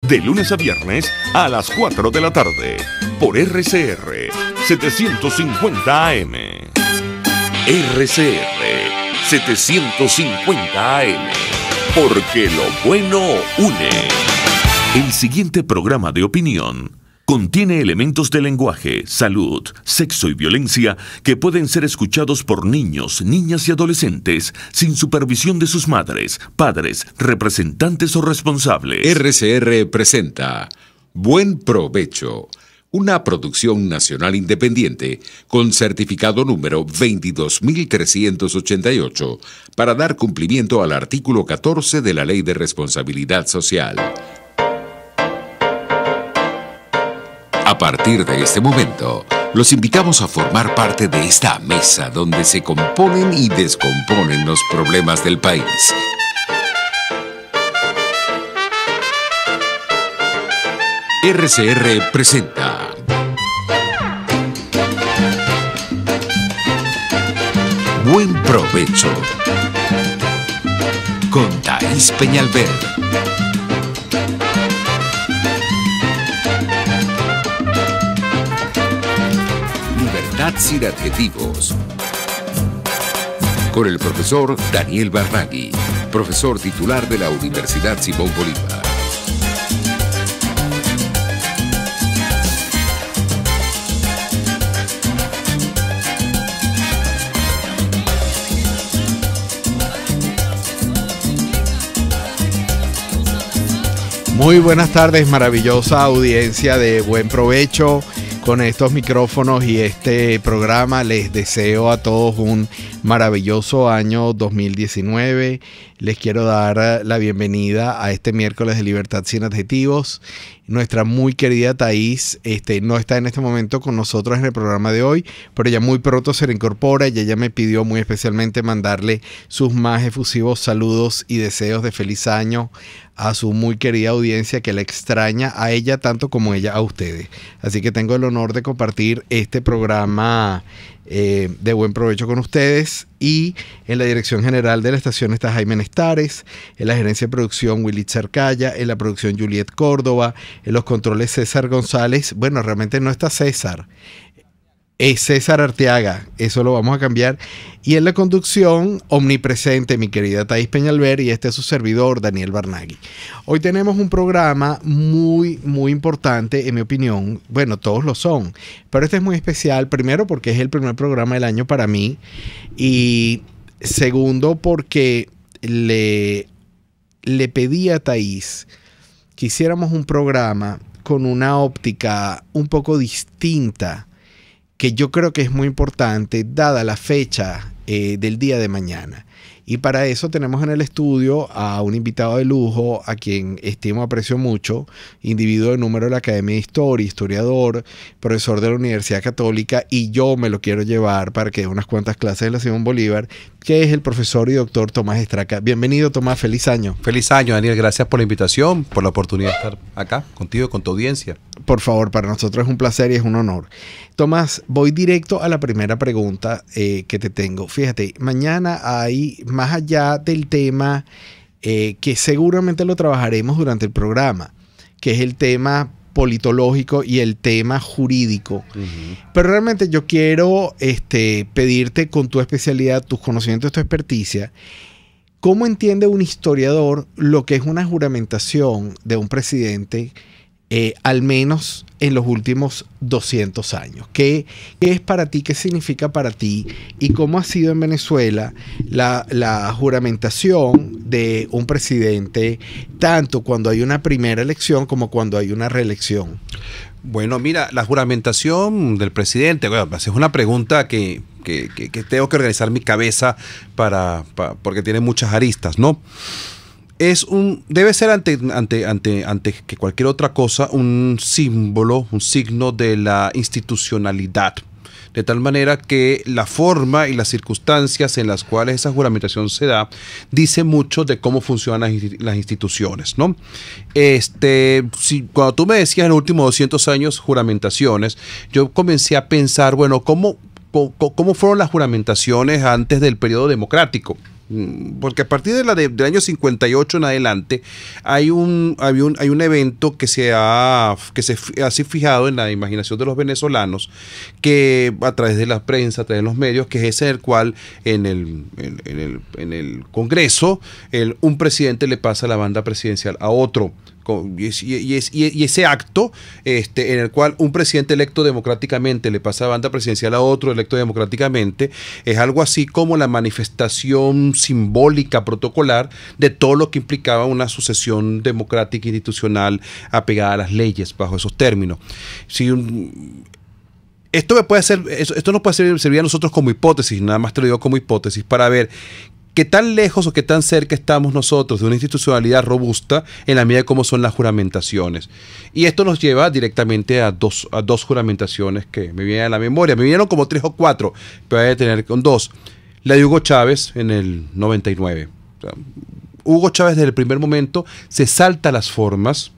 de lunes a viernes a las 4 de la tarde, por RCR 750 AM. RCR 750 AM, porque lo bueno une. El siguiente programa de opinión contiene elementos de lenguaje, salud, sexo y violencia que pueden ser escuchados por niños, niñas y adolescentes sin supervisión de sus madres, padres, representantes o responsables. RCR presenta Buen Provecho, una producción nacional independiente con certificado número 22388 para dar cumplimiento al artículo 14 de la Ley de Responsabilidad Social. A partir de este momento, los invitamos a formar parte de esta mesa donde se componen y descomponen los problemas del país. RCR presenta Buen Provecho con Thaís Peñalver. Libertad sin adjetivos. Con el profesor Daniel Barnaghi, profesor titular de la Universidad Simón Bolívar. Muy buenas tardes, maravillosa audiencia de Buen Provecho. Con estos micrófonos y este programa les deseo a todos un maravilloso año 2019. Les quiero dar la bienvenida a este miércoles de Libertad sin adjetivos. Nuestra muy querida Thaís no está en este momento con nosotros en el programa de hoy, pero ella muy pronto se reincorpora y ella me pidió muy especialmente mandarle sus más efusivos saludos y deseos de feliz año a su muy querida audiencia que la extraña a ella tanto como ella a ustedes. Así que tengo el honor de compartir este programa de Buen Provecho con ustedes, y en la dirección general de la estación está Jaime Nestares, en la gerencia de producción Willy Cercaya, en la producción Juliet Córdoba, en los controles César González. Bueno, realmente no está César, es César Arteaga, eso lo vamos a cambiar. Y en la conducción, omnipresente, mi querida Thaís Peñalver, y este es su servidor, Daniel Barnaghi. Hoy tenemos un programa muy importante, en mi opinión. Bueno, todos lo son, pero este es muy especial, primero porque es el primer programa del año para mí, y segundo porque le pedí a Thaís que hiciéramos un programa con una óptica un poco distinta, que yo creo que es muy importante dada la fecha del día de mañana. Y para eso tenemos en el estudio a un invitado de lujo, a quien estimo, aprecio mucho, individuo de número de la Academia de Historia, historiador, profesor de la Universidad Católica, y yo me lo quiero llevar para que dé unas cuantas clases de la Simón Bolívar, que es el profesor y doctor Tomás Estraca. Bienvenido, Tomás, feliz año. Feliz año, Daniel, gracias por la invitación, por la oportunidad de estar acá contigo y con tu audiencia. Por favor, para nosotros es un placer y es un honor. Tomás, voy directo a la primera pregunta que te tengo. Fíjate, mañana hay, más allá del tema que seguramente lo trabajaremos durante el programa, que es el tema politológico y el tema jurídico. Pero realmente yo quiero pedirte, con tu especialidad, tus conocimientos, tu experticia, ¿cómo entiende un historiador lo que es una juramentación de un presidente, al menos en los últimos 200 años? ¿Qué es para ti? ¿Qué significa para ti? ¿Y cómo ha sido en Venezuela la juramentación de un presidente, tanto cuando hay una primera elección como cuando hay una reelección? Bueno, mira, la juramentación del presidente, bueno, es una pregunta que tengo que organizar mi cabeza porque tiene muchas aristas, ¿no? Debe ser ante que cualquier otra cosa un símbolo, un signo de la institucionalidad, de tal manera que la forma y las circunstancias en las cuales esa juramentación se da dice mucho de cómo funcionan las instituciones, ¿no? Cuando tú me decías en los últimos 200 años juramentaciones, yo comencé a pensar, bueno, ¿cómo fueron las juramentaciones antes del periodo democrático? Porque a partir del año 58 en adelante hay un evento que se ha fijado en la imaginación de los venezolanos, que a través de la prensa, a través de los medios, que es ese el cual en el Congreso un presidente le pasa la banda presidencial a otro. Y ese acto en el cual un presidente electo democráticamente le pasa la banda presidencial a otro electo democráticamente, es algo así como la manifestación simbólica, protocolar, de todo lo que implicaba una sucesión democrática institucional apegada a las leyes bajo esos términos. Esto nos puede servir a nosotros como hipótesis, nada más te lo digo como hipótesis, para ver qué tan lejos o qué tan cerca estamos nosotros de una institucionalidad robusta en la medida de cómo son las juramentaciones. Y esto nos lleva directamente a dos juramentaciones que me vienen a la memoria. Me vinieron como 3 o 4, pero voy a tener con 2. La de Hugo Chávez en el 99. O sea, Hugo Chávez desde el primer momento se salta las formas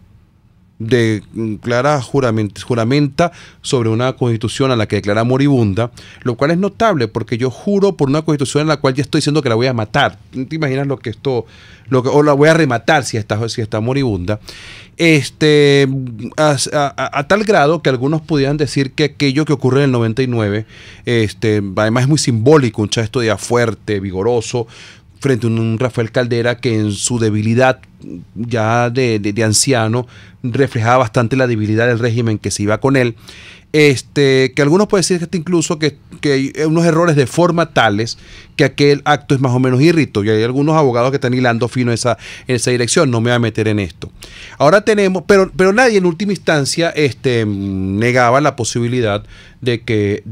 de clara juramenta sobre una constitución a la que declara moribunda, lo cual es notable porque yo juro por una constitución en la cual ya estoy diciendo que la voy a matar. ¿No te imaginas o la voy a rematar si está moribunda? A tal grado que algunos pudieran decir que aquello que ocurre en el 99, además es muy simbólico, un Chávez todavía fuerte, vigoroso, frente a un Rafael Caldera que en su debilidad ya de anciano reflejaba bastante la debilidad del régimen que se iba con él. Que algunos pueden decir incluso que hay unos errores de forma tales que aquel acto es más o menos irrito, y hay algunos abogados que están hilando fino en esa dirección. No me voy a meter en esto. Ahora tenemos, pero nadie en última instancia negaba la posibilidad de que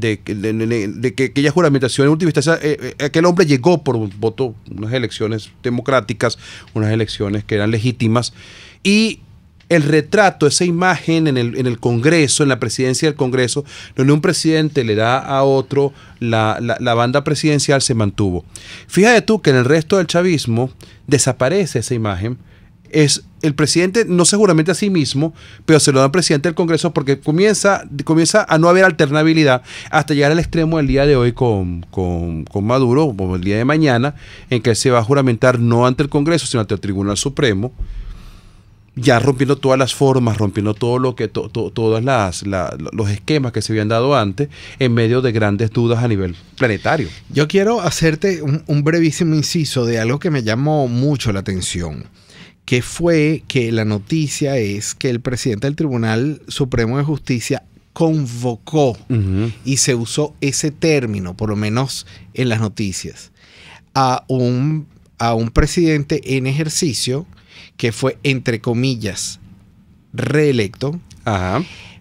aquella juramentación en última instancia, aquel hombre llegó por un voto, unas elecciones democráticas, unas elecciones que eran legítimas, y el retrato, esa imagen en el Congreso, en la presidencia del Congreso, donde un presidente le da a otro la banda presidencial, se mantuvo. Fíjate tú que en el resto del chavismo desaparece esa imagen. Es el presidente no se juramenta a sí mismo, pero se lo da al presidente del Congreso porque comienza a no haber alternabilidad hasta llegar al extremo del día de hoy con Maduro, o el día de mañana, en que él se va a juramentar no ante el Congreso, sino ante el Tribunal Supremo, ya rompiendo todas las formas, rompiendo todos los esquemas que se habían dado antes, en medio de grandes dudas a nivel planetario. Yo quiero hacerte un brevísimo inciso de algo que me llamó mucho la atención, que fue que la noticia es que el presidente del Tribunal Supremo de Justicia convocó, y se usó ese término, por lo menos en las noticias, a un presidente en ejercicio que fue, entre comillas, reelecto,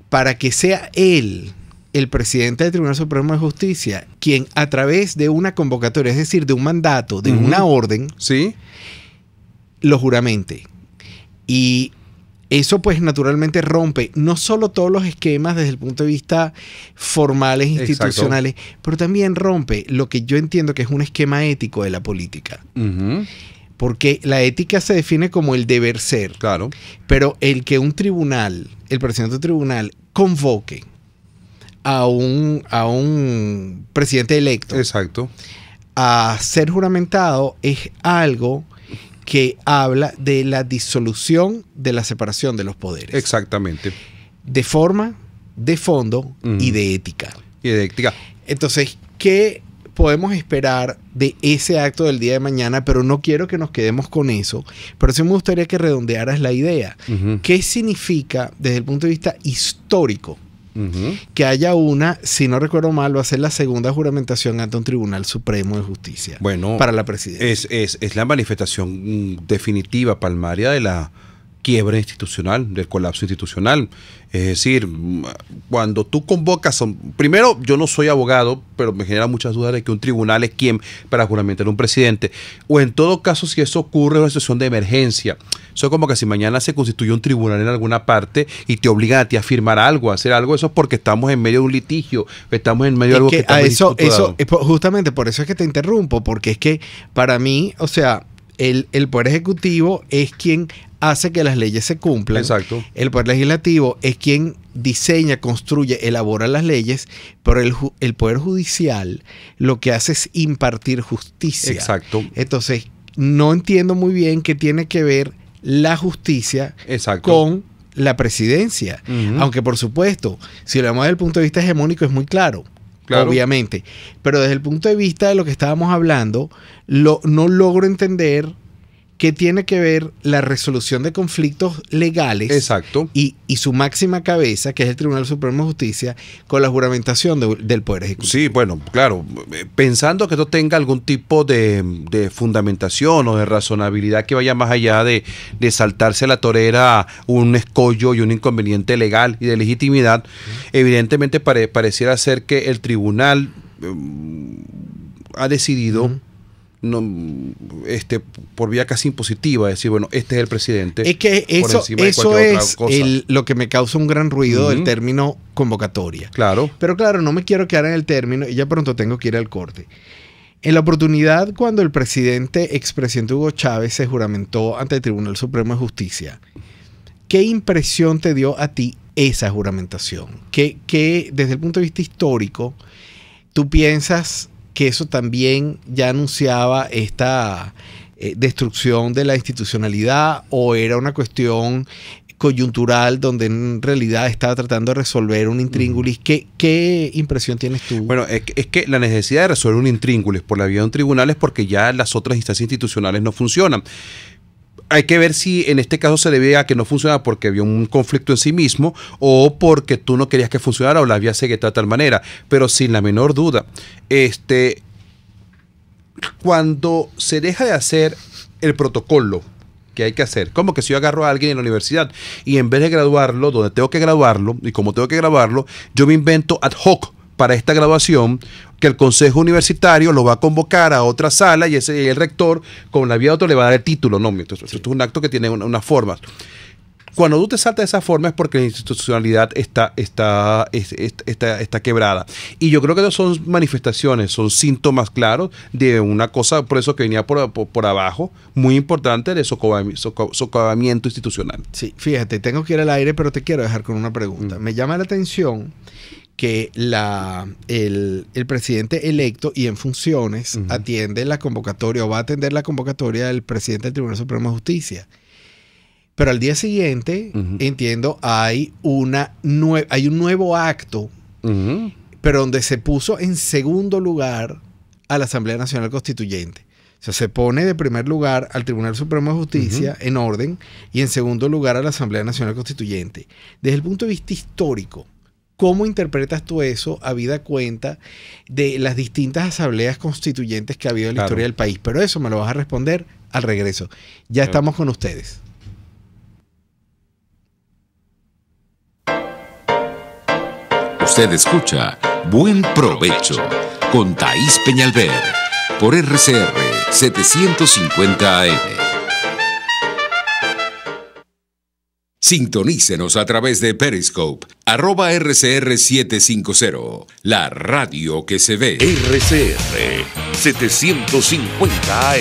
para que sea él, el presidente del Tribunal Supremo de Justicia, quien a través de una convocatoria, es decir, de un mandato, de una orden, ¿sí?, lo juramente. Y eso pues naturalmente rompe no solo todos los esquemas desde el punto de vista formales, institucionales, pero también rompe lo que yo entiendo que es un esquema ético de la política. Porque la ética se define como el deber ser. Claro. Pero el que un tribunal, el presidente del tribunal, convoque a un presidente electo, exacto, a ser juramentado, es algo que habla de la disolución de la separación de los poderes. Exactamente. De forma, de fondo y de ética. Y de ética. Entonces, ¿qué podemos esperar de ese acto del día de mañana? Pero no quiero que nos quedemos con eso. Pero sí me gustaría que redondearas la idea. ¿Qué significa desde el punto de vista histórico que haya si no recuerdo mal, va a ser la segunda juramentación ante un Tribunal Supremo de Justicia para la presidencia? Es la manifestación definitiva, palmaria, de la quiebra institucional, del colapso institucional. Es decir, cuando tú convocas, primero, yo no soy abogado, pero me genera muchas dudas de que un tribunal es quien para juramentar a un presidente, o en todo caso, si eso ocurre en una situación de emergencia. Eso es como que si mañana se constituye un tribunal en alguna parte y te obligan a ti a firmar algo, a hacer algo, eso es porque estamos en medio de un litigio, estamos en medio de algo que está eso justamente por eso es que te interrumpo, porque es que para mí, o sea, el Poder Ejecutivo es quien hace que las leyes se cumplan. Exacto. El Poder Legislativo es quien diseña, construye, elabora las leyes, pero el Poder Judicial lo que hace es impartir justicia. Exacto. Entonces, no entiendo muy bien qué tiene que ver la justicia Exacto. con la presidencia. Aunque, por supuesto, si lo vemos desde el punto de vista hegemónico es muy claro. Claro. Obviamente. Pero desde el punto de vista de lo que estábamos hablando, no logro entender qué tiene que ver la resolución de conflictos legales. Exacto. Y su máxima cabeza, que es el Tribunal Supremo de Justicia, con la juramentación del Poder Ejecutivo. Sí, bueno, claro. Pensando que esto tenga algún tipo de fundamentación o de razonabilidad que vaya más allá de saltarse a la torera un escollo y un inconveniente legal y de legitimidad, evidentemente pareciera ser que el tribunal ha decidido por vía casi impositiva decir, bueno, este es el presidente. Es que eso es lo que me causa un gran ruido del término convocatoria. Claro. Pero claro, no me quiero quedar en el término y ya pronto tengo que ir al corte. En la oportunidad cuando el expresidente Hugo Chávez se juramentó ante el Tribunal Supremo de Justicia, ¿qué impresión te dio a ti esa juramentación? ¿Qué desde el punto de vista histórico tú piensas que eso también ya anunciaba esta destrucción de la institucionalidad, o era una cuestión coyuntural donde en realidad estaba tratando de resolver un intríngulis? ¿Qué impresión tienes tú? Bueno, es que la necesidad de resolver un intríngulis por la vía de un tribunal es porque ya las otras instancias institucionales no funcionan. Hay que ver si en este caso se debe a que no funciona porque había un conflicto en sí mismo, o porque tú no querías que funcionara o la vía se que de tal manera. Pero sin la menor duda, cuando se deja de hacer el protocolo que hay que hacer, como que si yo agarro a alguien en la universidad y en vez de graduarlo donde tengo que graduarlo, y como tengo que graduarlo, yo me invento ad hoc para esta graduación, que el consejo universitario lo va a convocar a otra sala y el rector, con la vía de otro, le va a dar el título. No, esto es un acto que tiene unas formas. Cuando tú te saltas de esa forma es porque la institucionalidad está quebrada. Y yo creo que son manifestaciones, son síntomas claros de una cosa, por eso que venía por abajo, muy importante, de socavamiento institucional. Sí, fíjate, tengo que ir al aire, pero te quiero dejar con una pregunta. Me llama la atención que el presidente electo y en funciones atiende la convocatoria, o va a atender la convocatoria del presidente del Tribunal Supremo de Justicia. Pero al día siguiente, entiendo, hay un nuevo acto, pero donde se puso en segundo lugar a la Asamblea Nacional Constituyente. O sea, se pone de primer lugar al Tribunal Supremo de Justicia en orden, y en segundo lugar a la Asamblea Nacional Constituyente. Desde el punto de vista histórico, ¿cómo interpretas tú eso habida cuenta de las distintas asambleas constituyentes que ha habido en la historia del país? Pero eso me lo vas a responder al regreso. Ya estamos con ustedes. Usted escucha Buen Provecho con Thaís Peñalver por RCR 750 AM. Sintonícenos a través de Periscope, @RCR750, la radio que se ve. RCR 750 AM,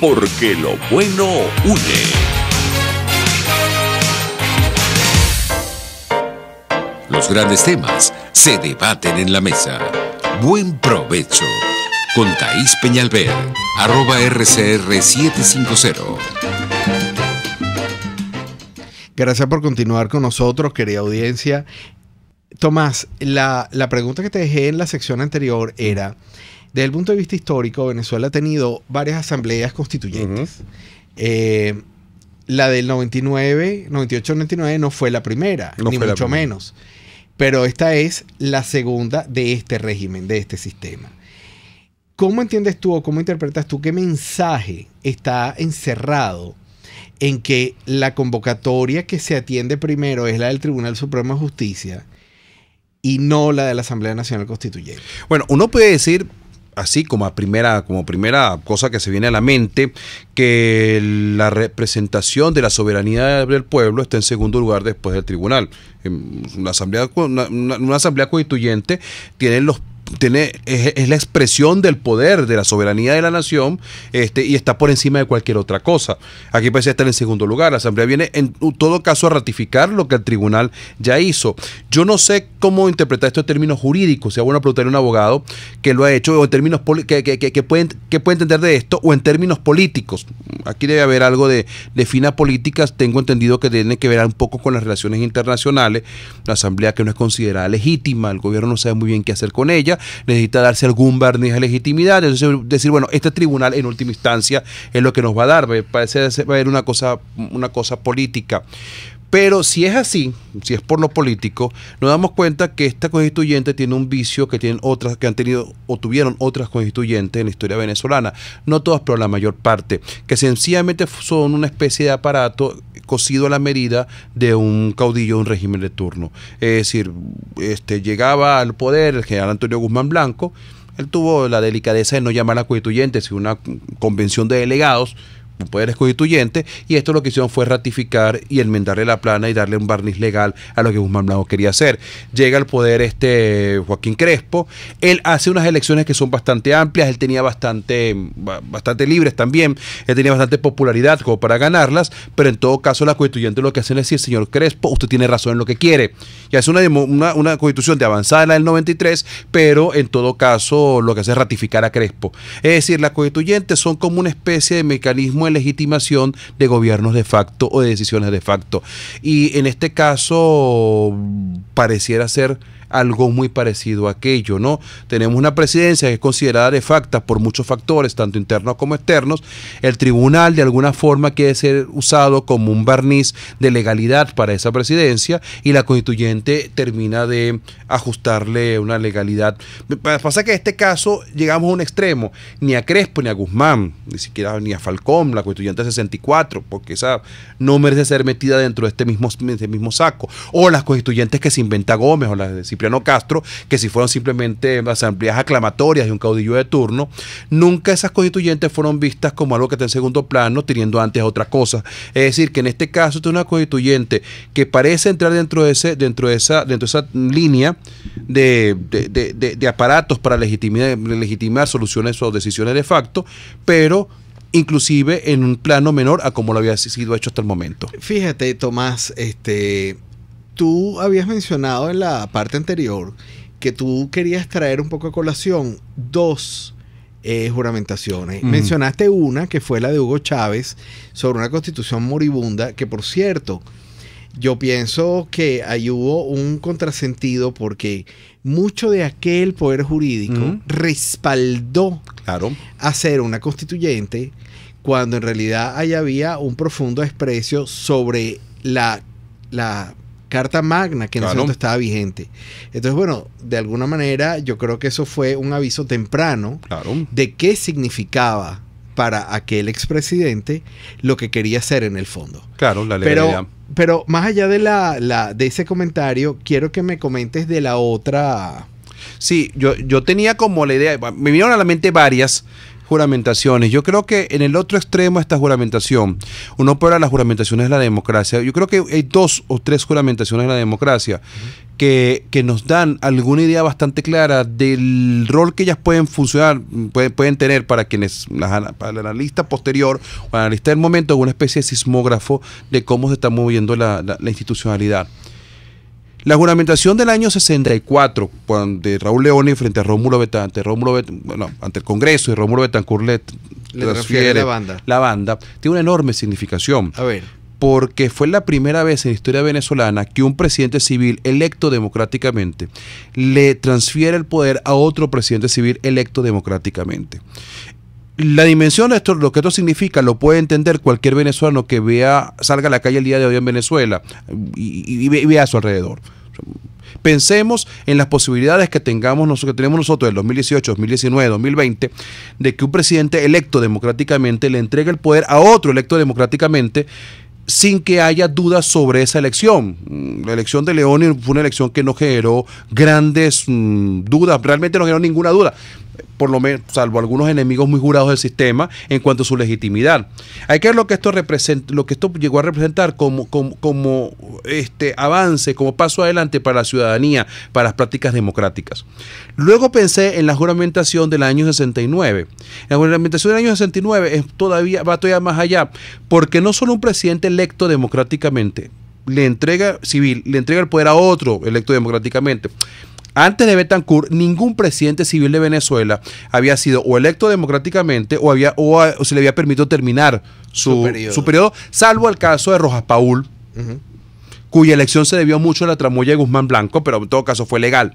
porque lo bueno une. Los grandes temas se debaten en la mesa. Buen Provecho con Thaís Peñalver, @RCR750. Gracias por continuar con nosotros, querida audiencia. Tomás, la pregunta que te dejé en la sección anterior era, desde el punto de vista histórico, Venezuela ha tenido varias asambleas constituyentes. La del 98-99 no fue la primera, ni mucho menos. Pero esta es la segunda de este régimen, de este sistema. ¿Cómo entiendes tú o cómo interpretas tú qué mensaje está encerrado en que la convocatoria que se atiende primero es la del Tribunal Supremo de Justicia y no la de la Asamblea Nacional Constituyente? Bueno, uno puede decir, así como primera cosa que se viene a la mente, que la representación de la soberanía del pueblo está en segundo lugar después del tribunal. Una asamblea constituyente tiene es la expresión del poder, de la soberanía de la nación, y está por encima de cualquier otra cosa. Aquí parece estar en segundo lugar. La Asamblea viene en todo caso a ratificar lo que el tribunal ya hizo. Yo no sé cómo interpretar esto en términos jurídicos, sea bueno preguntarle a un abogado que lo ha hecho, o en términos que puede entender de esto, o en términos políticos. Aquí debe haber algo de fina políticas. Tengo entendido que tiene que ver un poco con las relaciones internacionales. La Asamblea, que no es considerada legítima, el gobierno no sabe muy bien qué hacer con ella, necesita darse algún barniz de legitimidad. Entonces decir, bueno, este tribunal en última instancia es lo que nos va a dar. Parece va a haber una cosa política. Pero si es así, si es por lo político, nos damos cuenta que esta constituyente tiene un vicio que tienen otras, que han tenido o tuvieron otras constituyentes en la historia venezolana. No todas, pero la mayor parte, que sencillamente son una especie de aparato cosido a la medida de un caudillo de un régimen de turno. Es decir, llegaba al poder el general Antonio Guzmán Blanco. Él tuvo la delicadeza de no llamar a constituyente, sino una convención de delegados, poderes constituyentes, y esto lo que hicieron fue ratificar y enmendarle la plana y darle un barniz legal a lo que Guzmán Blanco quería hacer. Llega al poder Joaquín Crespo. Él hace unas elecciones que son bastante amplias, él tenía bastante libres también, él tenía bastante popularidad como para ganarlas, pero en todo caso la constituyente lo que hacen es decir, señor Crespo, usted tiene razón en lo que quiere. Ya es una constitución de avanzada, la del 93, pero en todo caso lo que hace es ratificar a Crespo. Es decir, las constituyentes son como una especie de mecanismo de legitimación de gobiernos de facto o de decisiones de facto. Y en este caso pareciera ser algo muy parecido a aquello, ¿no? Tenemos una presidencia que es considerada de facto por muchos factores, tanto internos como externos. El tribunal de alguna forma quiere ser usado como un barniz de legalidad para esa presidencia, y la constituyente termina de ajustarle una legalidad. Pasa que en este caso llegamos a un extremo, ni a Crespo ni a Guzmán, ni siquiera ni a Falcón, la constituyente 64, porque esa no merece ser metida dentro de este mismo saco, o las constituyentes que se inventa Gómez, o las de Cipriano Castro, que si fueron simplemente asambleas aclamatorias de un caudillo de turno. Nunca esas constituyentes fueron vistas como algo que está en segundo plano, teniendo antes otra cosa. Es decir, que en este caso es una constituyente que parece entrar dentro de esa línea de aparatos para legitimar soluciones o decisiones de facto, pero inclusive en un plano menor a como lo había sido hecho hasta el momento. Fíjate, Tomás, tú habías mencionado en la parte anterior que tú querías traer un poco a colación dos juramentaciones. Mencionaste una que fue la de Hugo Chávez sobre una constitución moribunda, que por cierto, yo pienso que ahí hubo un contrasentido porque mucho de aquel poder jurídico respaldó hacer una constituyente cuando en realidad ahí había un profundo desprecio sobre la Carta Magna que en ese momento estaba vigente. Entonces, bueno, de alguna manera yo creo que eso fue un aviso temprano de qué significaba para aquel expresidente lo que quería hacer en el fondo. Claro, la legalidad. Pero más allá de ese comentario, quiero que me comentes de la otra. Sí, yo tenía como la idea, me vinieron a la mente varias juramentaciones. Yo creo que en el otro extremo de esta juramentación, uno puede hablar de las juramentaciones de la democracia. Yo creo que hay 2 o 3 juramentaciones de la democracia que nos dan alguna idea bastante clara del rol que ellas pueden funcionar, pueden tener para quienes, para el analista posterior o el analista del momento, una especie de sismógrafo de cómo se está moviendo la institucionalidad. La juramentación del año 64, de Raúl Leoni frente a Rómulo Betancourt, ante el Congreso, y Rómulo Betancourt le transfiere la banda, tiene una enorme significación. A ver. Porque fue la primera vez en la historia venezolana que un presidente civil electo democráticamente le transfiere el poder a otro presidente civil electo democráticamente. La dimensión de esto, lo que esto significa, lo puede entender cualquier venezolano que salga a la calle el día de hoy en Venezuela y vea a su alrededor. Pensemos en las posibilidades que tenemos nosotros en 2018, 2019, 2020, de que un presidente electo democráticamente le entregue el poder a otro electo democráticamente sin que haya dudas sobre esa elección. La elección de Leoni fue una elección que no generó grandes dudas, realmente no generó ninguna duda. por lo menos, salvo algunos enemigos muy jurados del sistema, en cuanto a su legitimidad. Hay que ver lo que esto representa, lo que esto llegó a representar como avance, como paso adelante para la ciudadanía, para las prácticas democráticas. Luego pensé en la juramentación del año 69. La juramentación del año 69 va todavía más allá, porque no solo un presidente electo democráticamente le entrega el poder a otro electo democráticamente. Antes de Betancourt, ningún presidente civil de Venezuela había sido o electo democráticamente o se le había permitido terminar su periodo, salvo el caso de Rojas Paul, cuya elección se debió mucho a la tramoya de Guzmán Blanco, pero en todo caso fue legal.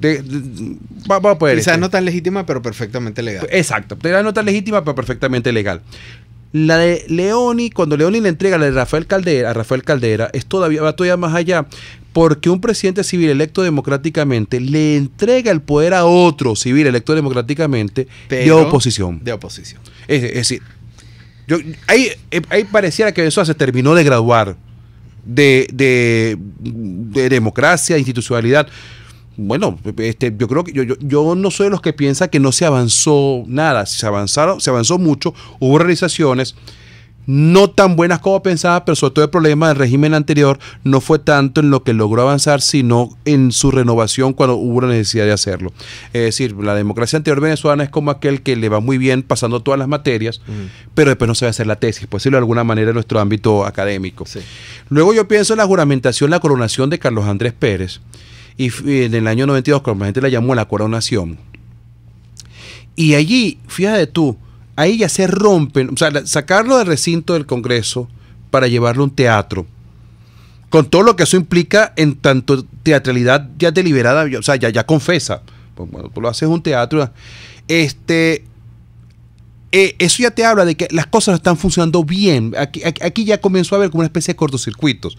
Quizás no tan legítima, pero perfectamente legal. Exacto, no tan legítima, pero perfectamente legal. La de Leoni, cuando Leoni le entrega la de Rafael Caldera, va todavía más allá, porque un presidente civil electo democráticamente le entrega el poder a otro civil electo democráticamente de oposición. Es decir, ahí pareciera que Venezuela se terminó de graduar de democracia, de institucionalidad. Bueno, yo creo que yo no soy de los que piensa que no se avanzó nada. Se avanzó mucho, hubo realizaciones no tan buenas como pensaba, pero sobre todo el problema del régimen anterior no fue tanto en lo que logró avanzar, sino en su renovación cuando hubo la necesidad de hacerlo. Es decir, la democracia anterior venezolana es como aquel que le va muy bien pasando todas las materias, pero después no sabe hacer la tesis, por decirlo de alguna manera en nuestro ámbito académico. Sí. Luego yo pienso en la juramentación, la coronación de Carlos Andrés Pérez, y en el año 92, como la gente la llamó la coronación. Y allí, fíjate tú, ahí ya se rompen, o sea, sacarlo del recinto del Congreso para llevarlo a un teatro, con todo lo que eso implica en tanto teatralidad ya deliberada, o sea, ya confesa. Pues, bueno, tú lo haces en un teatro. Eso ya te habla de que las cosas están funcionando bien. Aquí ya comenzó a haber como una especie de cortocircuitos.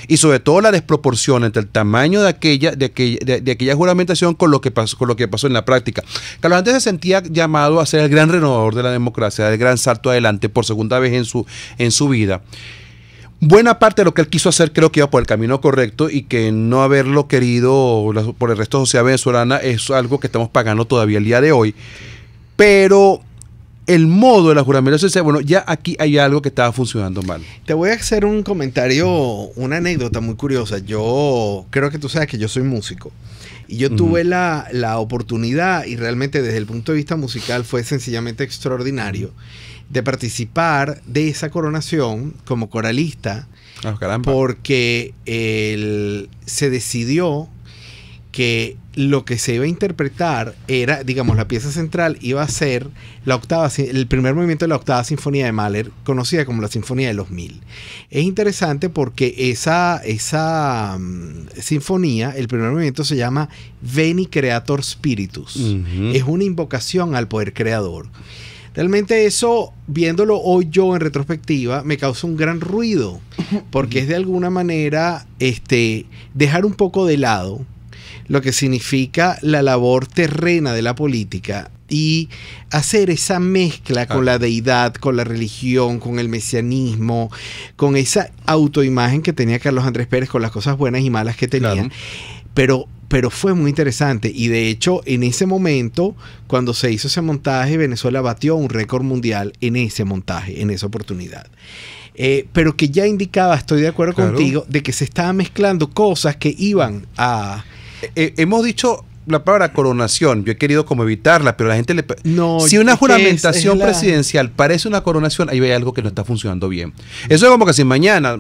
Y sobre todo la desproporción entre el tamaño de aquella juramentación con lo que pasó en la práctica. Carlos Andrés se sentía llamado a ser el gran renovador de la democracia, el gran salto adelante por segunda vez en su vida. Buena parte de lo que él quiso hacer creo que iba por el camino correcto, y que no haberlo querido por el resto de la sociedad venezolana es algo que estamos pagando todavía el día de hoy. Pero el modo de la juramentación, bueno, ya aquí hay algo que estaba funcionando mal. Te voy a hacer un comentario, una anécdota muy curiosa. Yo creo que tú sabes que yo soy músico. Y yo tuve la oportunidad, y realmente desde el punto de vista musical fue sencillamente extraordinario, de participar de esa coronación como coralista, porque se decidió que lo que se iba a interpretar era, digamos, la pieza central iba a ser el primer movimiento de la octava sinfonía de Mahler, conocida como la Sinfonía de los 1000. Es interesante porque esa sinfonía, el primer movimiento se llama Veni Creator Spiritus. Es una invocación al poder creador. Realmente eso, viéndolo hoy yo en retrospectiva, me causa un gran ruido, porque es de alguna manera dejar un poco de lado lo que significa la labor terrena de la política y hacer esa mezcla con la deidad, con la religión, con el mesianismo, con esa autoimagen que tenía Carlos Andrés Pérez, con las cosas buenas y malas que tenía. Claro. Pero fue muy interesante, y de hecho en ese momento, cuando se hizo ese montaje, Venezuela batió un récord mundial en ese montaje, en esa oportunidad. Pero que ya indicaba, estoy de acuerdo contigo, de que se estaban mezclando cosas que iban a... hemos dicho la palabra coronación, yo he querido como evitarla, pero la gente si una juramentación presidencial parece una coronación, ahí hay algo que no está funcionando bien. Eso es como que si mañana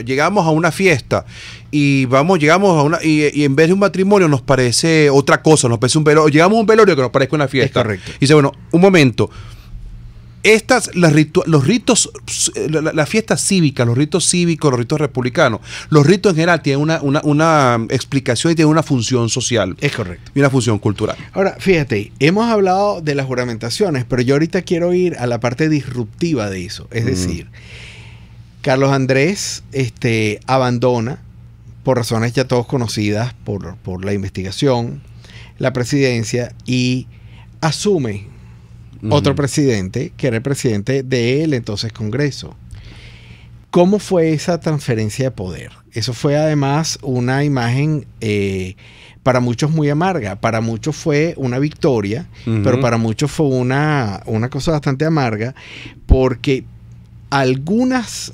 llegamos a una fiesta y y en vez de un matrimonio nos parece otra cosa, nos parece un velorio, llegamos a un velorio que nos parezca una fiesta. Es correcto. Y dice, bueno, un momento. Los ritos, la fiesta cívica, los ritos cívicos, los ritos republicanos, los ritos en general tienen una explicación y tienen una función social. Es correcto. Y una función cultural. Ahora, fíjate, hemos hablado de las juramentaciones, pero yo ahorita quiero ir a la parte disruptiva de eso. Es decir, Carlos Andrés abandona, por razones ya todos conocidas, por la investigación, la presidencia, y asume otro presidente, que era el presidente del entonces Congreso. ¿Cómo fue esa transferencia de poder? Eso fue además una imagen para muchos muy amarga. Para muchos fue una victoria, pero para muchos fue una cosa bastante amarga, porque a algunas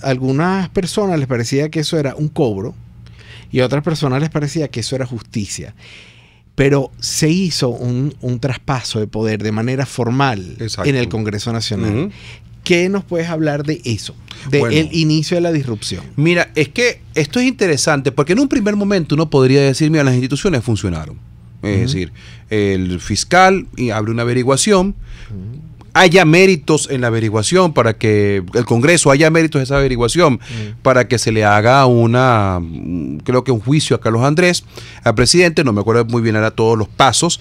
personas les parecía que eso era un cobro y a otras personas les parecía que eso era justicia. Pero se hizo un traspaso de poder de manera formal en el Congreso Nacional. ¿Qué nos puedes hablar de eso? Del inicio de la disrupción. Mira, es que esto es interesante porque en un primer momento uno podría decir, mira, las instituciones funcionaron. Es decir, el fiscal abre una averiguación, haya méritos en la averiguación para que el Congreso haya méritos en esa averiguación para que se le haga creo que un juicio a Carlos Andrés, al presidente, no me acuerdo muy bien ahora todos los pasos,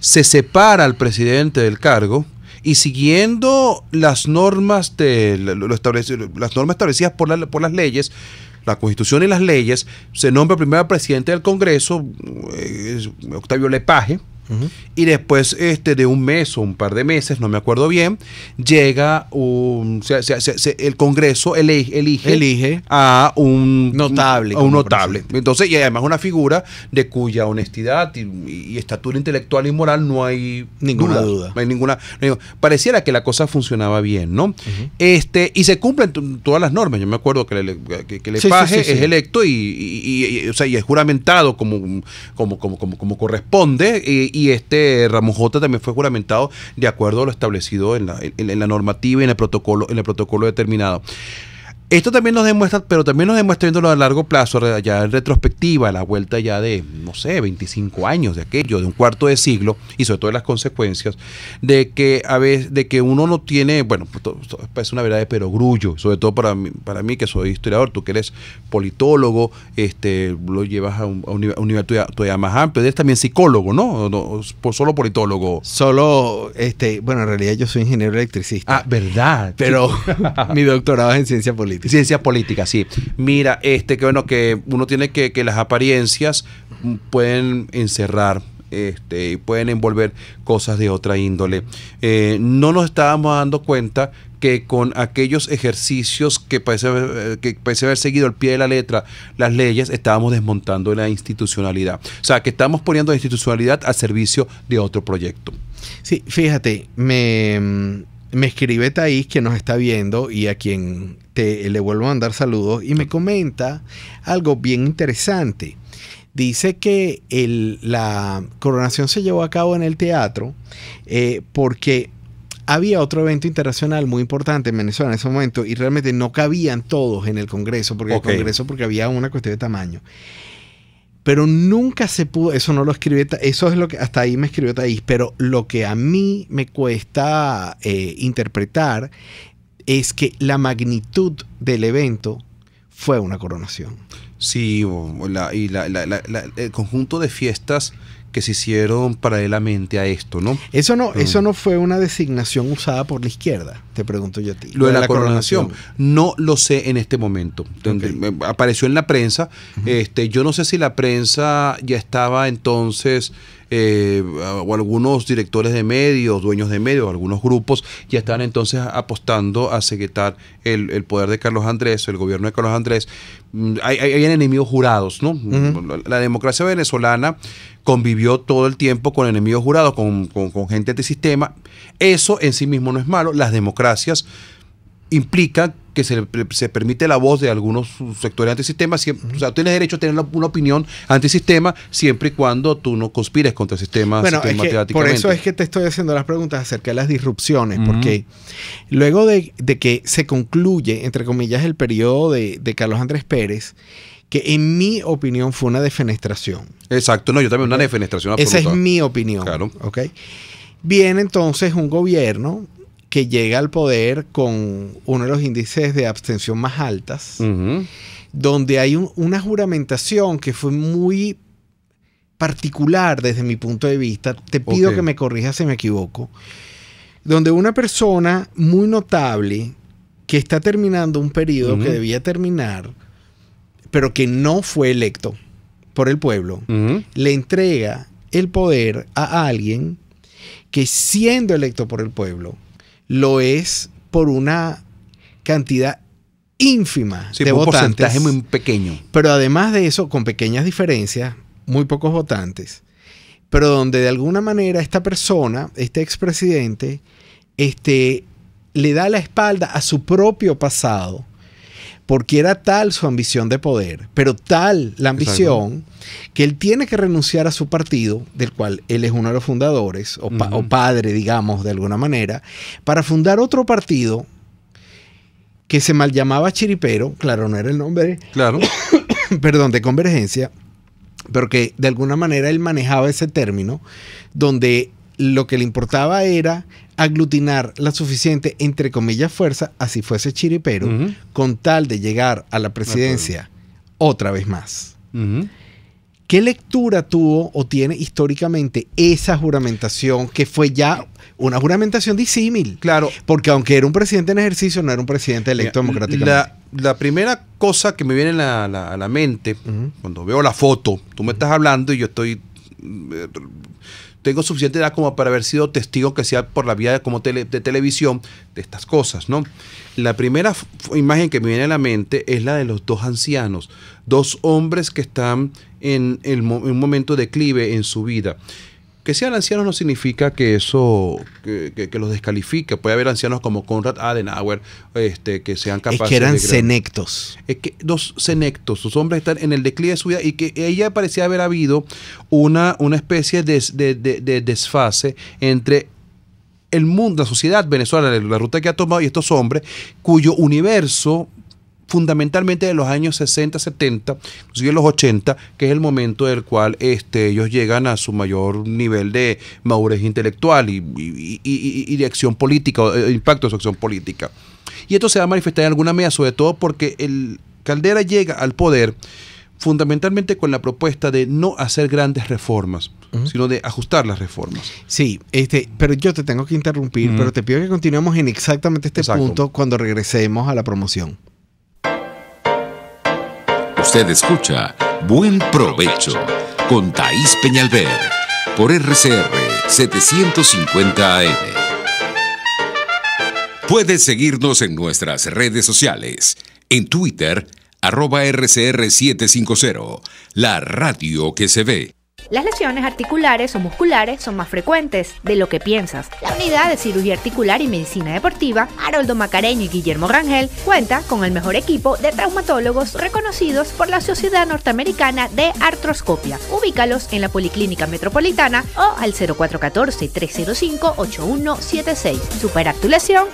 se separa al presidente del cargo y siguiendo las normas las normas establecidas por las leyes, la Constitución y las leyes, se nombra primero al presidente del Congreso, Octavio Lepage, y después de un mes o un par de meses, no me acuerdo bien, llega el Congreso elige a un notable. Entonces, y además una figura de cuya honestidad y estatura intelectual y moral no hay ninguna duda. No hay ninguna. Pareciera que la cosa funcionaba bien, ¿no? Y se cumplen todas las normas. Yo me acuerdo que Lepage es electo y es juramentado como corresponde. Y Ramón J. también fue juramentado de acuerdo a lo establecido en la normativa y en el protocolo determinado. Esto también nos demuestra, pero también nos demuestra viéndolo a largo plazo, ya en retrospectiva, a la vuelta ya de, no sé, 25 años de aquello, de un cuarto de siglo, y sobre todo de las consecuencias, de que a veces, de que uno no tiene, bueno, pues es una verdad de perogrullo, sobre todo para mí que soy historiador, tú que eres politólogo, lo llevas a un nivel todavía más amplio, eres también psicólogo, ¿no? Solo politólogo. Solo, bueno, en realidad yo soy ingeniero electricista. Ah, verdad. Pero mi doctorado es en ciencia política. Ciencia política, sí. Mira, que bueno, que uno tiene que las apariencias pueden encerrar, y pueden envolver cosas de otra índole. No nos estábamos dando cuenta que con aquellos ejercicios que parece haber seguido al pie de la letra las leyes, estábamos desmontando la institucionalidad. O sea, que estamos poniendo la institucionalidad al servicio de otro proyecto. Sí, fíjate, me escribe Thaís, que nos está viendo y a quien le vuelvo a mandar saludos, y me comenta algo bien interesante. Dice que la coronación se llevó a cabo en el teatro porque había otro evento internacional muy importante en Venezuela en ese momento y realmente no cabían todos en el Congreso, porque porque había una cuestión de tamaño. Pero nunca se pudo, eso no lo escribe, eso es lo que hasta ahí me escribió Thaís, pero lo que a mí me cuesta interpretar es que la magnitud del evento fue una coronación. Sí, el conjunto de fiestas que se hicieron paralelamente a esto, ¿no? Eso no fue una designación usada por la izquierda, te pregunto yo a ti. Lo de la coronación, no lo sé en este momento. Apareció en la prensa. Yo no sé si la prensa ya estaba entonces, o algunos directores de medios, dueños de medios, algunos grupos, ya estaban entonces apostando a secretar el poder de Carlos Andrés, el gobierno de Carlos Andrés. Hay enemigos jurados, ¿no? La democracia venezolana convivió todo el tiempo con enemigos jurados, con gente antisistema. Eso en sí mismo no es malo. Las democracias implican que se permite la voz de algunos sectores antisistema. O sea, tienes derecho a tener una opinión antisistema siempre y cuando tú no conspires contra el sistema. Bueno, por eso es que te estoy haciendo las preguntas acerca de las disrupciones, porque luego de que se concluye, entre comillas, el periodo de Carlos Andrés Pérez, que en mi opinión fue una defenestración. Exacto, no, yo también una defenestración absoluta. Esa es mi opinión. Claro. ¿Okay? Viene entonces un gobierno que llega al poder con uno de los índices de abstención más altas, donde hay una juramentación que fue muy particular desde mi punto de vista. Te pido que me corrijas si me equivoco. Donde una persona muy notable que está terminando un periodo que debía terminar, pero que no fue electo por el pueblo, le entrega el poder a alguien que, siendo electo por el pueblo, lo es por una cantidad ínfima Sí, de un votantes. porcentaje muy pequeño. Pero además de eso, con pequeñas diferencias, muy pocos votantes, pero donde de alguna manera esta persona, este expresidente, le da la espalda a su propio pasado, porque era tal su ambición de poder, pero tal la ambición que él tiene que renunciar a su partido, del cual él es uno de los fundadores, o padre, digamos, de alguna manera, para fundar otro partido que se mal llamaba Chiripero, claro, no era el nombre, Claro. perdón, de Convergencia, pero que de alguna manera él manejaba ese término, donde lo que le importaba era aglutinar la suficiente, entre comillas, fuerza, así fuese Chiripero, con tal de llegar a la presidencia otra vez más. ¿Qué lectura tuvo o tiene históricamente esa juramentación, que fue ya una juramentación disímil? Claro. Porque aunque era un presidente en ejercicio, no era un presidente electo democráticamente. La primera cosa que me viene a la mente, cuando veo la foto, tú me estás hablando y yo tengo suficiente edad como para haber sido testigo, que sea por la vía de televisión, de estas cosas, ¿no? La primera imagen que me viene a la mente es la de los dos ancianos, dos hombres que están en un momento de declive en su vida. Que sean ancianos no significa que eso que los descalifica. Puede haber ancianos como Konrad Adenauer, que sean capaces de... Es que eran senectos. Es que dos senectos, los hombres están en el declive de su vida, y que ella parecía haber habido una especie de desfase entre el mundo, la sociedad venezolana, la ruta que ha tomado, y estos hombres cuyo universo, fundamentalmente de los años 60, 70, inclusive los 80, que es el momento del cual ellos llegan a su mayor nivel de madurez intelectual y de acción política, o impacto de su acción política. Y esto se va a manifestar en alguna medida, sobre todo porque el Caldera llega al poder fundamentalmente con la propuesta de no hacer grandes reformas, sino de ajustar las reformas. Sí, pero yo te tengo que interrumpir, pero te pido que continuemos en exactamente este punto cuando regresemos a la promoción. Usted escucha Buen Provecho con Thaís Peñalver por RCR 750 AM. Puedes seguirnos en nuestras redes sociales. En Twitter, @RCR750, la radio que se ve. Las lesiones articulares o musculares son más frecuentes de lo que piensas. La Unidad de Cirugía Articular y Medicina Deportiva, Haroldo Macareño y Guillermo Rangel, cuenta con el mejor equipo de traumatólogos reconocidos por la Sociedad Norteamericana de Artroscopia. Ubícalos en la Policlínica Metropolitana o al 0414-305-8176. Superar tu lesión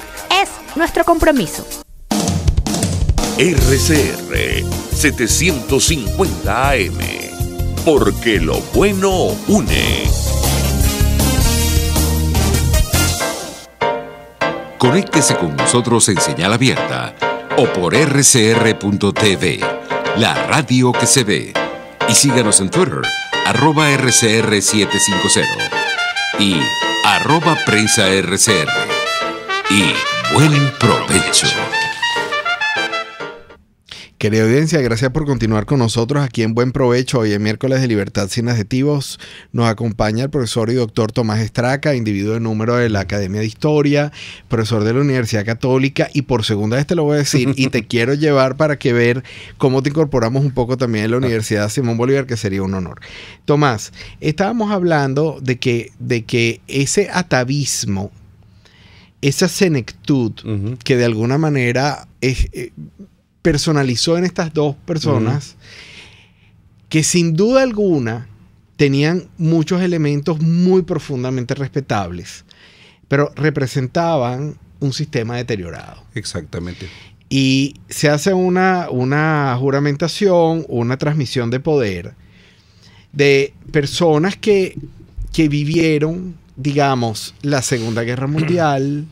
es nuestro compromiso. RCR 750 AM. Porque lo bueno une. Conéctese con nosotros en señal abierta o por rcr.tv, la radio que se ve. Y síganos en Twitter, @RCR750 y @PrensaRCR. Y buen provecho. Querida audiencia, gracias por continuar con nosotros aquí en Buen Provecho. Hoy es miércoles de Libertad Sin Adjetivos. Nos acompaña el profesor y doctor Tomás Estraca, individuo de número de la Academia de Historia, profesor de la Universidad Católica, y por segunda vez te lo voy a decir, y te quiero llevar para que ver cómo te incorporamos un poco también en la Universidad Simón Bolívar, que sería un honor. Tomás, estábamos hablando de que ese atavismo, esa senectud, que de alguna manera personalizó en estas dos personas, que sin duda alguna tenían muchos elementos muy profundamente respetables, pero representaban un sistema deteriorado. Exactamente. Y se hace una juramentación, una transmisión de poder de personas que vivieron, digamos, la Segunda Guerra Mundial,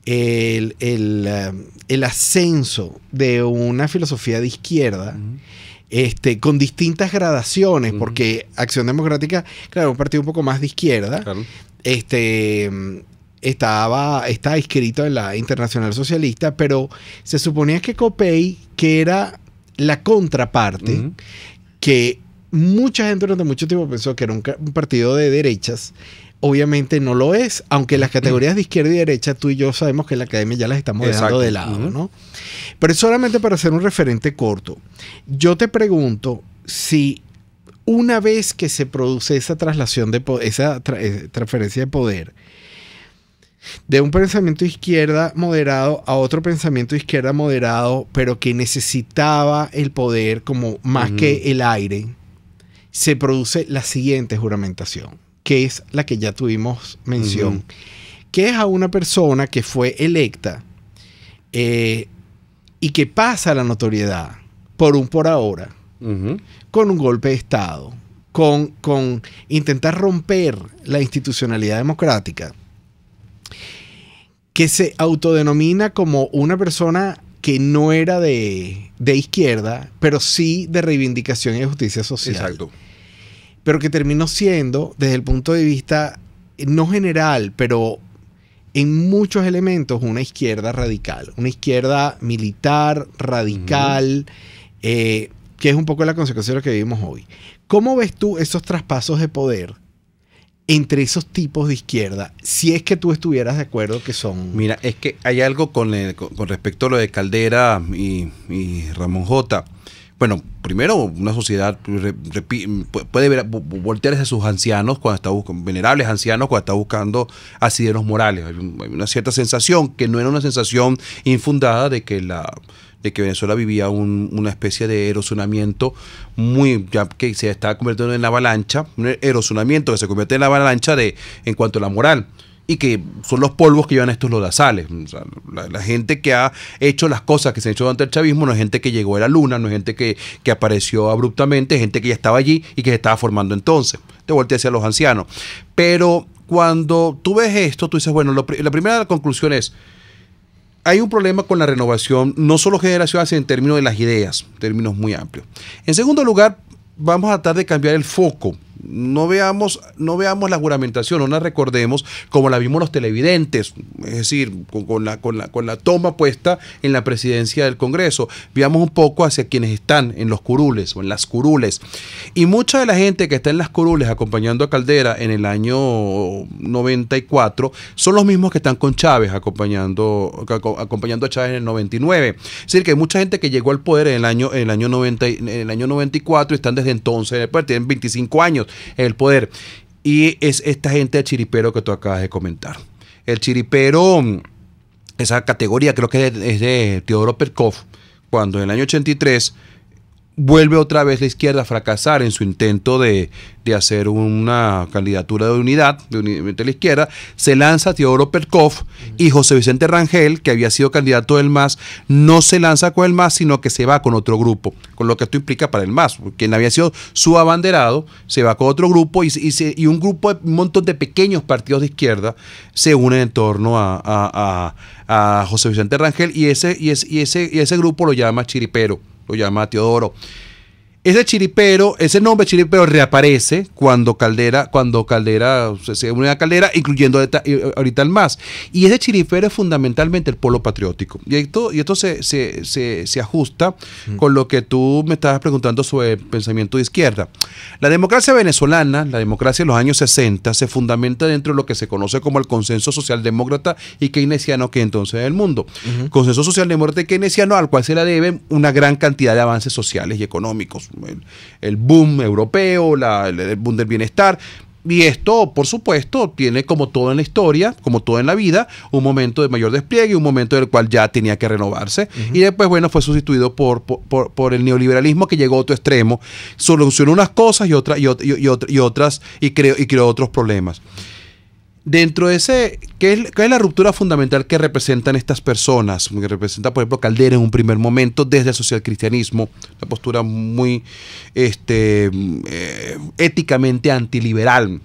el ascenso de una filosofía de izquierda, con distintas gradaciones, porque Acción Democrática, claro, un partido un poco más de izquierda, claro. Está inscrito en la Internacional Socialista, pero se suponía que Copey, que era la contraparte, que mucha gente durante mucho tiempo pensó que era un partido de derechas. Obviamente no lo es, aunque las categorías de izquierda y derecha, tú y yo sabemos que en la academia ya las estamos dejando de lado, ¿no? Pero es solamente para hacer un referente corto. Yo te pregunto si una vez que se produce esa traslación de esa transferencia de poder de un pensamiento de izquierda moderado a otro pensamiento de izquierda moderado, pero que necesitaba el poder como más que el aire, se produce la siguiente juramentación, que es la que ya tuvimos mención, que es a una persona que fue electa y que pasa a la notoriedad por ahora, con un golpe de Estado, con intentar romper la institucionalidad democrática, que se autodenomina como una persona que no era de izquierda, pero sí de reivindicación y de justicia social. Exacto. Pero que terminó siendo, desde el punto de vista no general, pero en muchos elementos, una izquierda radical, una izquierda militar, radical, que es un poco la consecuencia de lo que vivimos hoy. ¿Cómo ves tú esos traspasos de poder entre esos tipos de izquierda, si es que tú estuvieras de acuerdo que son? Mira, es que hay algo con respecto a lo de Caldera y Ramón J. Bueno, primero, una sociedad puede voltear hacia sus ancianos cuando está buscando, venerables ancianos, cuando está buscando asideros morales. Hay una cierta sensación, que no era una sensación infundada, de que Venezuela vivía una especie de erosionamiento ya que se estaba convirtiendo en la avalancha, un erosionamiento que se convierte en la avalancha en cuanto a la moral, y que son los polvos que llevan estos lodazales. O sea, la gente que ha hecho las cosas que se han hecho durante el chavismo no es gente que llegó de la luna, no es gente que apareció abruptamente, es gente que ya estaba allí y que se estaba formando entonces. Te volteé hacia los ancianos. Pero cuando tú ves esto, tú dices, bueno, la primera conclusión es: hay un problema con la renovación, no solo generacional, sino en términos de las ideas, términos muy amplios. En segundo lugar, vamos a tratar de cambiar el foco. No veamos la juramentación, no la recordemos como la vimos los televidentes, es decir, con la toma puesta en la presidencia del Congreso. Veamos un poco hacia quienes están en los curules o en las curules. Y mucha de la gente que está en las curules acompañando a Caldera en el año 94 son los mismos que están con Chávez acompañando a Chávez en el 99. Es decir, que hay mucha gente que llegó al poder en el año 94 y están desde entonces en el poder, tienen 25 años en el poder. Y es esta gente de chiripero que tú acabas de comentar. El chiripero, esa categoría creo que es de Teodoro Perkov, cuando en el año 83 vuelve otra vez la izquierda a fracasar en su intento de hacer una candidatura de unidad de la izquierda. Se lanza Teodoro Perkov y José Vicente Rangel, que había sido candidato del MAS, no se lanza con el MAS, sino que se va con otro grupo, con lo que esto implica para el MAS. Quien había sido su abanderado se va con otro grupo y un montón de pequeños partidos de izquierda se unen en torno a José Vicente Rangel, y ese grupo lo llama chiripero, lo llama Teodoro. Ese nombre chiripero reaparece cuando Caldera se une a Caldera, incluyendo ahorita el MAS. Y ese chiripero es fundamentalmente el polo patriótico. Y esto se ajusta con lo que tú me estabas preguntando sobre el pensamiento de izquierda. La democracia venezolana, la democracia de los años 60, se fundamenta dentro de lo que se conoce como el consenso socialdemócrata y keynesiano que entonces es el mundo. Consenso socialdemócrata y keynesiano al cual se le deben una gran cantidad de avances sociales y económicos. El boom europeo, el boom del bienestar. Y esto, por supuesto, tiene, como todo en la historia, como todo en la vida, un momento de mayor despliegue, un momento del cual ya tenía que renovarse. Y después, bueno, fue sustituido por el neoliberalismo, que llegó a otro extremo, solucionó unas cosas y creó otros problemas. Dentro de ese, ¿qué es la ruptura fundamental que representan estas personas? Que representa, por ejemplo, Caldera en un primer momento desde el socialcristianismo, una postura muy éticamente antiliberal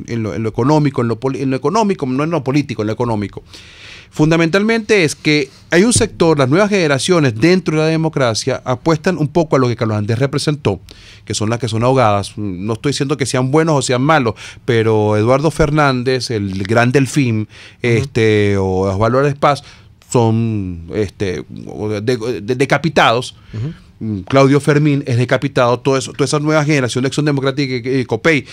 en lo económico, no en lo político, en lo económico. Fundamentalmente es que hay un sector, las nuevas generaciones dentro de la democracia apuestan un poco a lo que Carlos Andrés representó, que son las que son ahogadas. No estoy diciendo que sean buenos o sean malos, pero Eduardo Fernández, el gran Delfín, o Osvaldo Paz son decapitados Claudio Fermín es decapitado, toda esa nueva generación de Acción Democrática y COPEI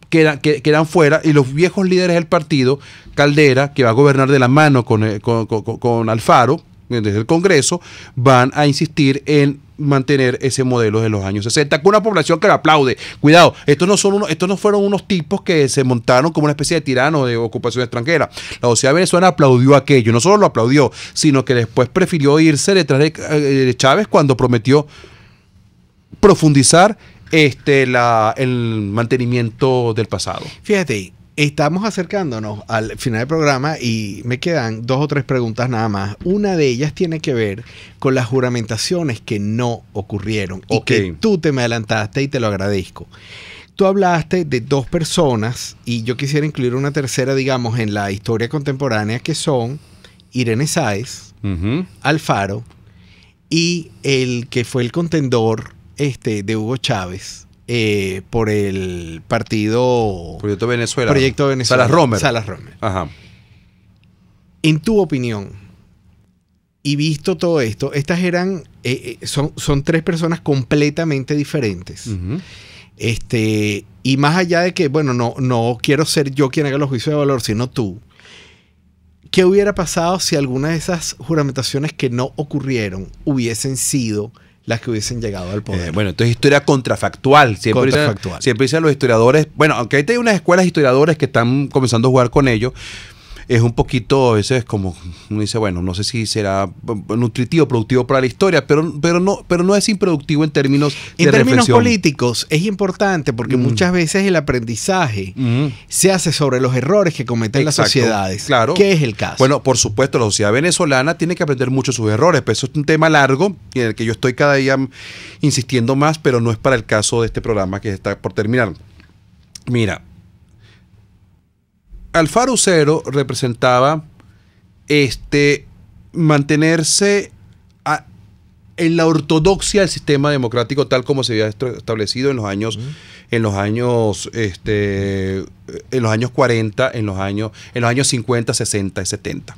quedan fuera, y los viejos líderes del partido, Caldera, que va a gobernar de la mano con Alfaro desde el Congreso, van a insistir en mantener ese modelo de los años 60 con una población que lo aplaude. Cuidado, estos no fueron unos tipos que se montaron como una especie de tirano de ocupación extranjera. La sociedad venezolana aplaudió aquello, no solo lo aplaudió, sino que después prefirió irse detrás de Chávez cuando prometió profundizar el mantenimiento del pasado. Fíjate, estamos acercándonos al final del programa y me quedan 2 o 3 preguntas nada más. Una de ellas tiene que ver con las juramentaciones que no ocurrieron y que tú te me adelantaste y te lo agradezco. Tú hablaste de 2 personas y yo quisiera incluir una tercera, digamos, en la historia contemporánea, que son Irene Sáez, Alfaro y el que fue el contendor de Hugo Chávez por el Proyecto Venezuela. Salas Romer. Ajá. En tu opinión, y visto todo esto, estas eran son 3 personas completamente diferentes. Y más allá de que, bueno, no quiero ser yo quien haga los juicios de valor, sino tú. ¿Qué hubiera pasado si alguna de esas juramentaciones que no ocurrieron hubiesen sido las que hubiesen llegado al poder? Bueno, entonces historia contrafactual. Siempre dicen los historiadores, bueno, aunque ahí hay unas escuelas de historiadores que están comenzando a jugar con ello, es un poquito, a veces como uno dice, bueno, no sé si será nutritivo, productivo para la historia, pero no es improductivo en términos de reflexión. En términos políticos es importante porque muchas veces el aprendizaje se hace sobre los errores que cometen las sociedades. Claro. ¿Qué es el caso? Bueno, por supuesto, la sociedad venezolana tiene que aprender mucho sus errores, pero eso es un tema largo en el que yo estoy cada día insistiendo más, pero no es para el caso de este programa que está por terminar. Mira, Alfaro Usero representaba mantenerse en la ortodoxia del sistema democrático tal como se había establecido en los años 40, en los años 50, 60 y 70.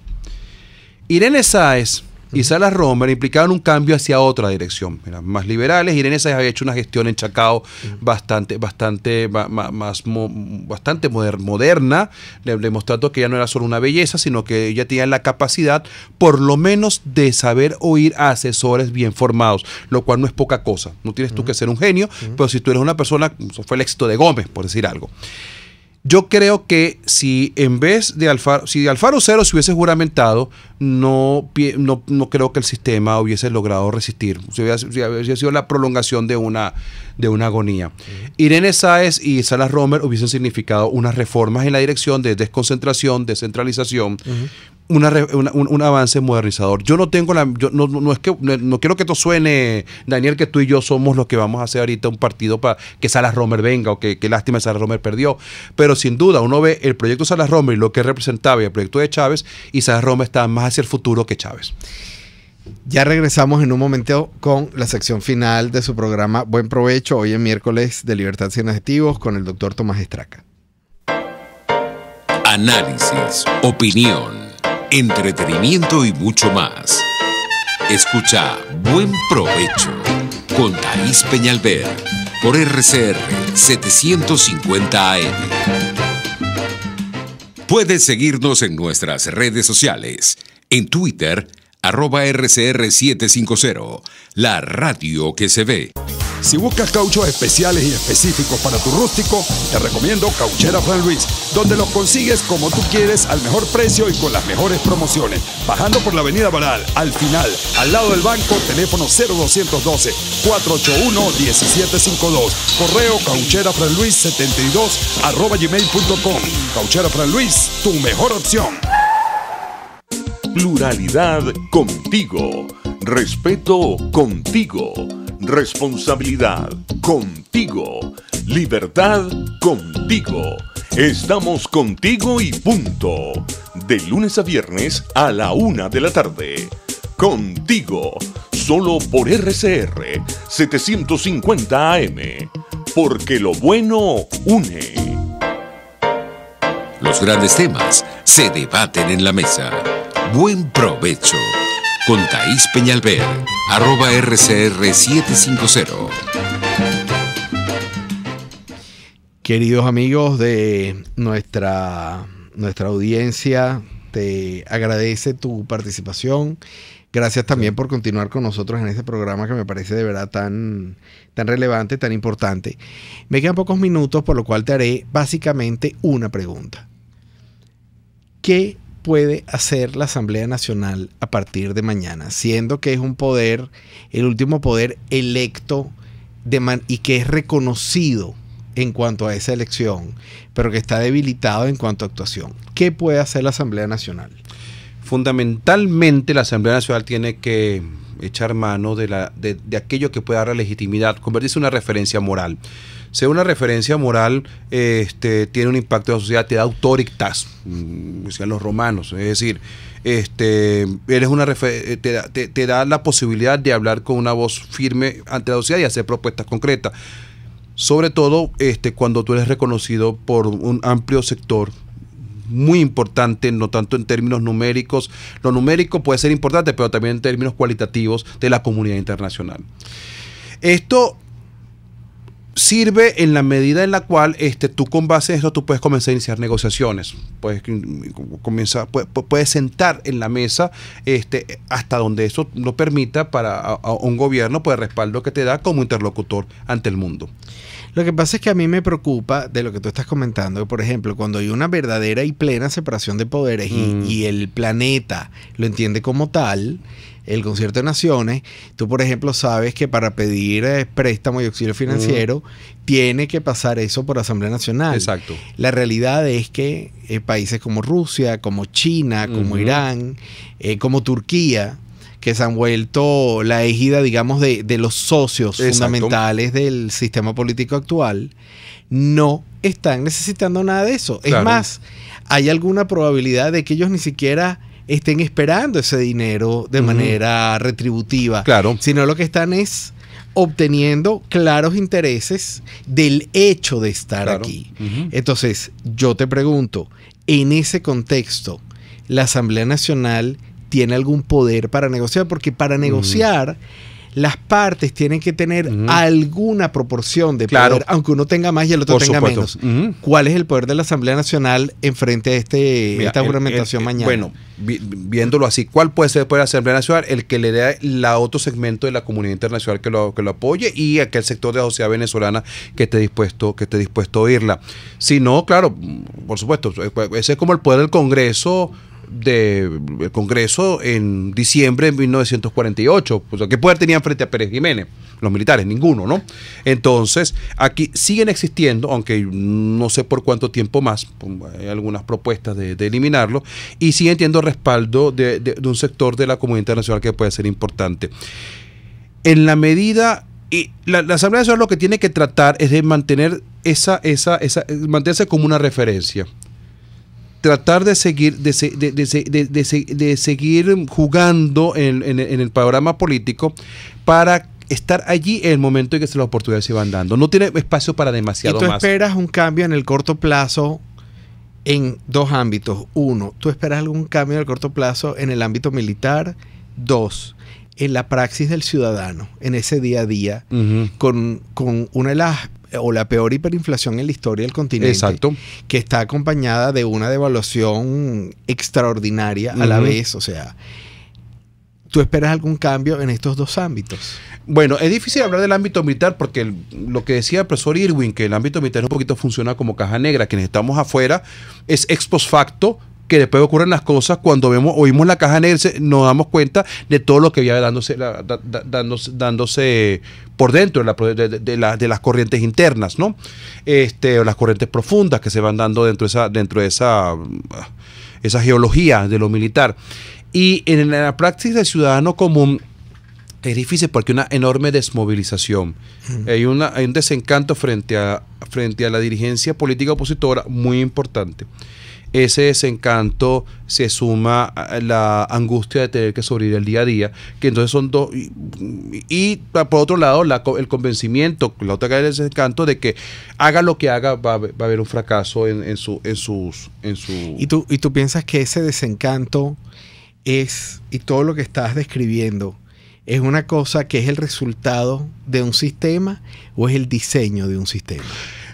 Irene Sáez y Salas Romer implicaban un cambio hacia otra dirección. Eran más liberales. Irene Sáez había hecho una gestión en Chacao bastante moderna, demostrando que ella no era solo una belleza, sino que ella tenía la capacidad, por lo menos, de saber oír a asesores bien formados, lo cual no es poca cosa. No tienes tú que ser un genio, pero si tú eres una persona, eso fue el éxito de Gómez, por decir algo. Yo creo que si en vez de Alfaro Usero se hubiese juramentado, no creo que el sistema hubiese logrado resistir. Hubiese sido la prolongación de una agonía. Irene Sáez y Salas Romer hubiesen significado unas reformas en la dirección de desconcentración, descentralización, un avance modernizador. Yo no tengo no quiero que esto suene, Daniel, que tú y yo somos los que vamos a hacer ahorita un partido para que Salas Romer venga, o que lástima Salas Romer perdió, pero sin duda uno ve el proyecto Salas Romer y lo que representaba y el proyecto de Chávez, y Salas Romer estaba más hacia el futuro que Chávez. Ya regresamos en un momento con la sección final de su programa Buen Provecho, hoy en miércoles de Libertad Sin Adjetivos, con el doctor Tomás Estraca. Análisis, opinión, entretenimiento y mucho más. Escucha Buen Provecho con Thaís Peñalver por RCR 750 AM. Puedes seguirnos en nuestras redes sociales. En Twitter, @RCR750, la radio que se ve. Si buscas cauchos especiales y específicos para tu rústico, te recomiendo Cauchera Fran Luis, donde los consigues como tú quieres, al mejor precio y con las mejores promociones. Bajando por la avenida Baral, al final, al lado del banco, teléfono 0212-481-1752. Correo caucherafranluis72@gmail.com. Cauchera Fran Luis, tu mejor opción. Pluralidad contigo. Respeto contigo. Responsabilidad contigo. Libertad contigo. Estamos contigo y punto. De lunes a viernes a la 1 de la tarde. Contigo. Solo por RCR 750 AM. Porque lo bueno une. Los grandes temas se debaten en la mesa. Buen provecho. con Thaís Peñalver, @RCR750. Queridos amigos de nuestra audiencia, te agradece tu participación. Gracias también por continuar con nosotros en este programa que me parece de verdad tan relevante, tan importante. Me quedan pocos minutos, por lo cual te haré básicamente una pregunta. ¿Qué puede hacer la Asamblea Nacional a partir de mañana? Siendo que es un poder, el último poder electo y que es reconocido en cuanto a esa elección, pero que está debilitado en cuanto a actuación. ¿Qué puede hacer la Asamblea Nacional? Fundamentalmente la Asamblea Nacional tiene que echar mano de aquello que pueda dar legitimidad, convertirse en una referencia moral. Ser una referencia moral tiene un impacto en la sociedad, te da autoritas, decían los romanos, es decir, eres te da la posibilidad de hablar con una voz firme ante la sociedad y hacer propuestas concretas. Sobre todo cuando tú eres reconocido por un amplio sector muy importante, no tanto en términos numéricos. Lo numérico puede ser importante, pero también en términos cualitativos de la comunidad internacional. Esto sirve en la medida en la cual tú con base en esto tú puedes comenzar a iniciar negociaciones, puedes sentar en la mesa hasta donde eso lo permita para a un gobierno, pues el respaldo que te da como interlocutor ante el mundo. Lo que pasa es que a mí me preocupa de lo que tú estás comentando, que por ejemplo, cuando hay una verdadera y plena separación de poderes y el planeta lo entiende como tal, el Concierto de Naciones, tú por ejemplo sabes que para pedir préstamo y auxilio financiero tiene que pasar eso por Asamblea Nacional. Exacto. La realidad es que países como Rusia, como China, como Irán, como Turquía, que se han vuelto la égida, digamos, de los socios fundamentales del sistema político actual, no están necesitando nada de eso. Claro. Es más, hay alguna probabilidad de que ellos ni siquiera estén esperando ese dinero de manera retributiva, claro, sino lo que están es obteniendo claros intereses del hecho de estar aquí. Entonces, yo te pregunto, en ese contexto, ¿la Asamblea Nacional tiene algún poder para negociar? Porque para negociar, las partes tienen que tener alguna proporción de poder, aunque uno tenga más y el otro tenga menos. ¿Cuál es el poder de la Asamblea Nacional en frente a esta juramentación mañana? Bueno, viéndolo así, ¿cuál puede ser el poder de la Asamblea Nacional? El que le dé la otro segmento de la comunidad internacional que lo apoye, y aquel sector de la sociedad venezolana que esté dispuesto a oírla. Si no, claro, por supuesto, ese es como el poder del Congreso en diciembre de 1948. Pues, ¿qué poder tenían frente a Pérez Jiménez? Los militares, ninguno, ¿no? Entonces, aquí siguen existiendo, aunque no sé por cuánto tiempo más, hay algunas propuestas de eliminarlo, y siguen teniendo respaldo de un sector de la comunidad internacional que puede ser importante. En la medida... Y la Asamblea Nacional lo que tiene que tratar es de mantener mantenerse como una referencia. Tratar de seguir jugando en el panorama político para estar allí en el momento en que las oportunidades se van dando. No tiene espacio para demasiado más. ¿Y tú esperas un cambio en el corto plazo en dos ámbitos? Uno, ¿tú esperas algún cambio en el corto plazo en el ámbito militar? Dos, en la praxis del ciudadano, en ese día a día, con una de las... o la peor hiperinflación en la historia del continente. Exacto. Que está acompañada de una devaluación extraordinaria a la vez. O sea, ¿tú esperas algún cambio en estos dos ámbitos? Bueno, es difícil hablar del ámbito militar porque lo que decía el profesor Irwin, que el ámbito militar un poquito funciona como caja negra. Quienes estamos afuera es ex post facto, que después ocurren las cosas. Cuando oímos la caja negra, nos damos cuenta de todo lo que había dándose por dentro de las corrientes internas, ¿no? O las corrientes profundas que se van dando dentro de esa geología de lo militar. Y en la práctica del ciudadano común es difícil porque hay una enorme desmovilización. Hay un desencanto frente a la dirigencia política opositora muy importante. Ese desencanto se suma a la angustia de tener que sobrevivir el día a día, que entonces son dos. Y por otro lado, el convencimiento, la otra cara del desencanto, de que haga lo que haga, va a haber un fracaso en su... ¿Y tú piensas que ese desencanto y todo lo que estás describiendo, ¿es una cosa que es el resultado de un sistema o es el diseño de un sistema?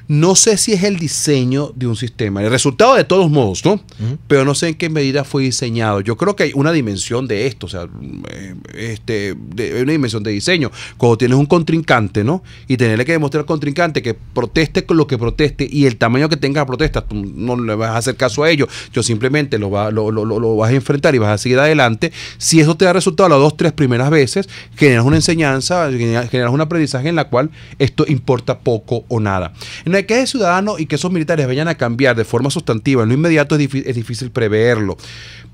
No sé si es el diseño de un sistema, el resultado de todos modos, ¿no? Pero no sé en qué medida fue diseñado. Yo creo que hay una dimensión de esto, o sea, una dimensión de diseño. Cuando tienes un contrincante, ¿no? Y tenerle que demostrar al contrincante que proteste con lo que proteste y el tamaño que tenga la protesta, tú no le vas a hacer caso a ello. Yo simplemente lo vas a enfrentar y vas a seguir adelante. Si eso te da resultado las 2, 3 primeras veces, generas una enseñanza, generas un aprendizaje en la cual esto importa poco o nada. En el que ese ciudadano y que esos militares vayan a cambiar de forma sustantiva en lo inmediato es difícil preverlo.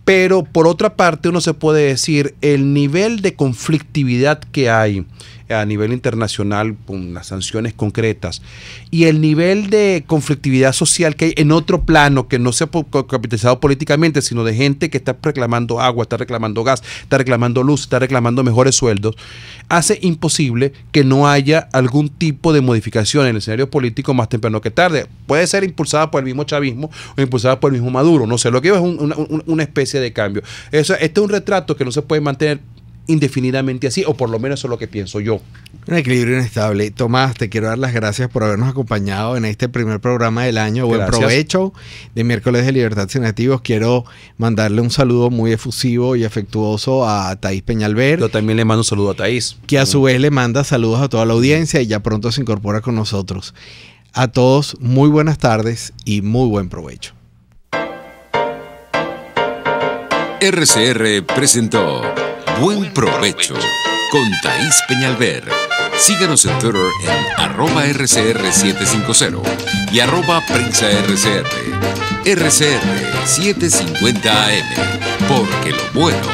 Pero por otra parte uno se puede decir el nivel de conflictividad que hay a nivel internacional con las sanciones concretas y el nivel de conflictividad social que hay en otro plano que no se ha capitalizado políticamente, sino de gente que está reclamando agua, está reclamando gas, está reclamando luz, está reclamando mejores sueldos, hace imposible que no haya algún tipo de modificación en el escenario político más temprano que tarde. Puede ser impulsada por el mismo chavismo o impulsada por el mismo Maduro, no sé, lo que es una especie de cambio. Este es un retrato que no se puede mantener indefinidamente así, o por lo menos eso es lo que pienso yo. Un equilibrio inestable. Tomás, te quiero dar las gracias por habernos acompañado en este primer programa del año. Buen provecho de Miércoles de Libertad Sin Adjetivos. Quiero mandarle un saludo muy efusivo y afectuoso a Thaís Peñalver. Yo también le mando un saludo a Thaís. Que a su vez le manda saludos a toda la audiencia y ya pronto se incorpora con nosotros. A todos, muy buenas tardes y muy buen provecho. RCR presentó Buen Provecho con Thaís Peñalver. Síganos en Twitter en @RCR750 y @PrensaRCR. RCR 750 AM, porque lo bueno